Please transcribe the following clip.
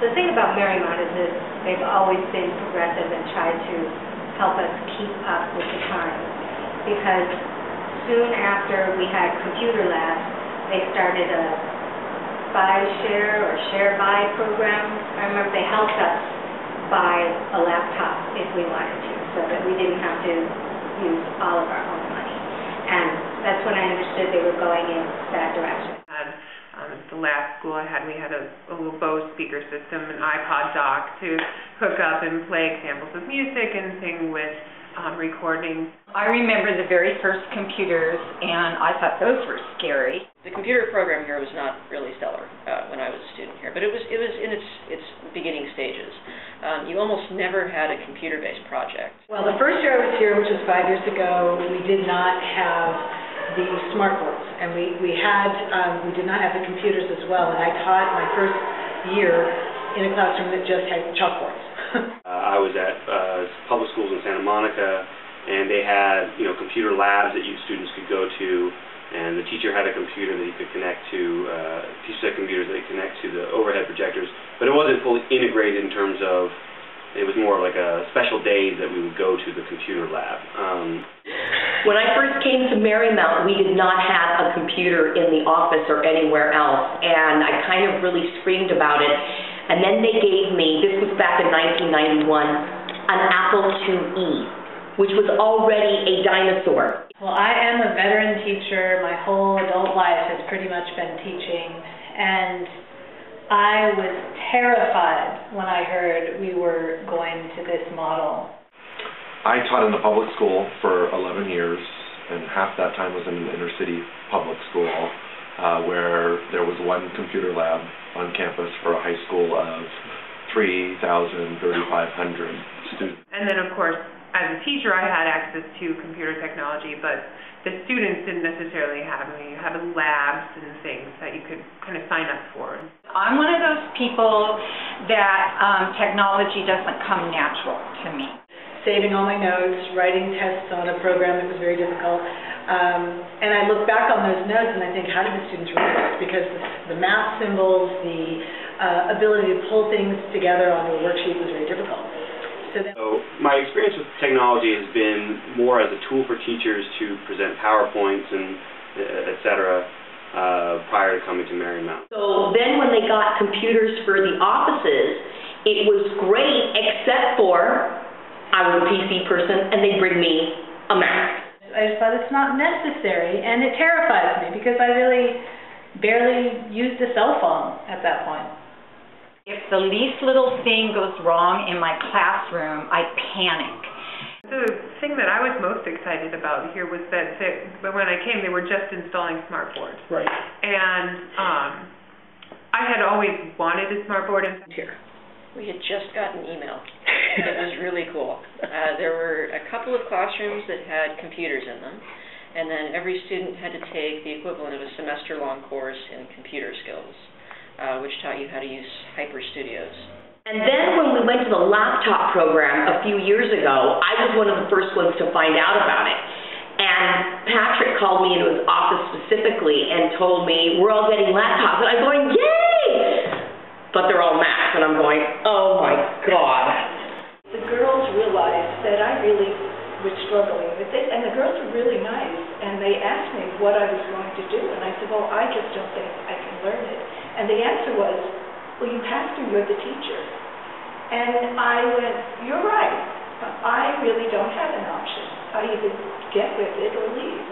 The thing about Marymount is that they've always been progressive and tried to help us keep up with the times. Because soon after we had computer labs, they started a buy share or share buy program. I remember they helped us buy a laptop if we wanted to, so that we didn't have to use all of our own money. And that's when I understood they were going in that direction. The last school I had, we had a little Bose speaker system, an iPod dock to hook up and play examples of music and sing with recordings. I remember the very first computers, and I thought those were scary. The computer program here was not really stellar when I was a student here, but it was in its beginning stages. You almost never had a computer-based project. Well, the first year I was here, which was 5 years ago, we did not have the smartboards, and we did not have the computers as well, and I taught my first year in a classroom that just had chalkboards. I was at public schools in Santa Monica, and they had computer labs that students could go to, and the teacher had a computer that you could connect to, teacher had computers that could connect to the overhead projectors, but it wasn't fully integrated in terms of, it was more like a special days that we would go to the computer lab. When I first came to Marymount, we did not have a computer in the office or anywhere else, and I kind of really screamed about it. And then they gave me, this was back in 1991, an Apple IIe, which was already a dinosaur. Well, I am a veteran teacher. My whole adult life has pretty much been teaching, and I was terrified when I heard we were going to this model. I taught in the public school for 11 years, and half that time was in an inner city public school where there was one computer lab on campus for a high school of 3,500 students. And then, of course, as a teacher, I had access to computer technology, but the students didn't necessarily have any. You have labs and things that you could kind of sign up for. I'm one of those people that technology doesn't come natural to me. Saving all my notes, writing tests on a program that was very difficult. And I look back on those notes and I think, how did the students read this? Because the math symbols, the ability to pull things together onto a worksheet was very difficult. So my experience with technology has been more as a tool for teachers to present PowerPoints and et cetera prior to coming to Marymount. So then when they got computers for the offices, it was great except for I was a PC person and they'd bring me a Mac. I just thought it's not necessary, and it terrifies me because I really barely used a cell phone at that point. If the least little thing goes wrong in my classroom, I panic. The thing that I was most excited about here was that when I came, they were just installing smartboards. Right. And I had always wanted a smartboard. Here. We had just gotten email. It was really cool. There were a couple of classrooms that had computers in them, and then every student had to take the equivalent of a semester-long course in computer skills, which taught you how to use Hyper Studios. And then when we went to the laptop program a few years ago, I was one of the first ones to find out about it. And Patrick called me into his office specifically and told me, we're all getting laptops. And I'm going, yay! But they're all Macs, and I'm going, oh my God. The girls realized that I really was struggling with it, and the girls were really nice, and they asked me what I was going to do, and I said, well, I just don't think I can learn it. And the answer was, well, you have to, you're the teacher. And I went, you're right, I really don't have an option. I either get with it or leave.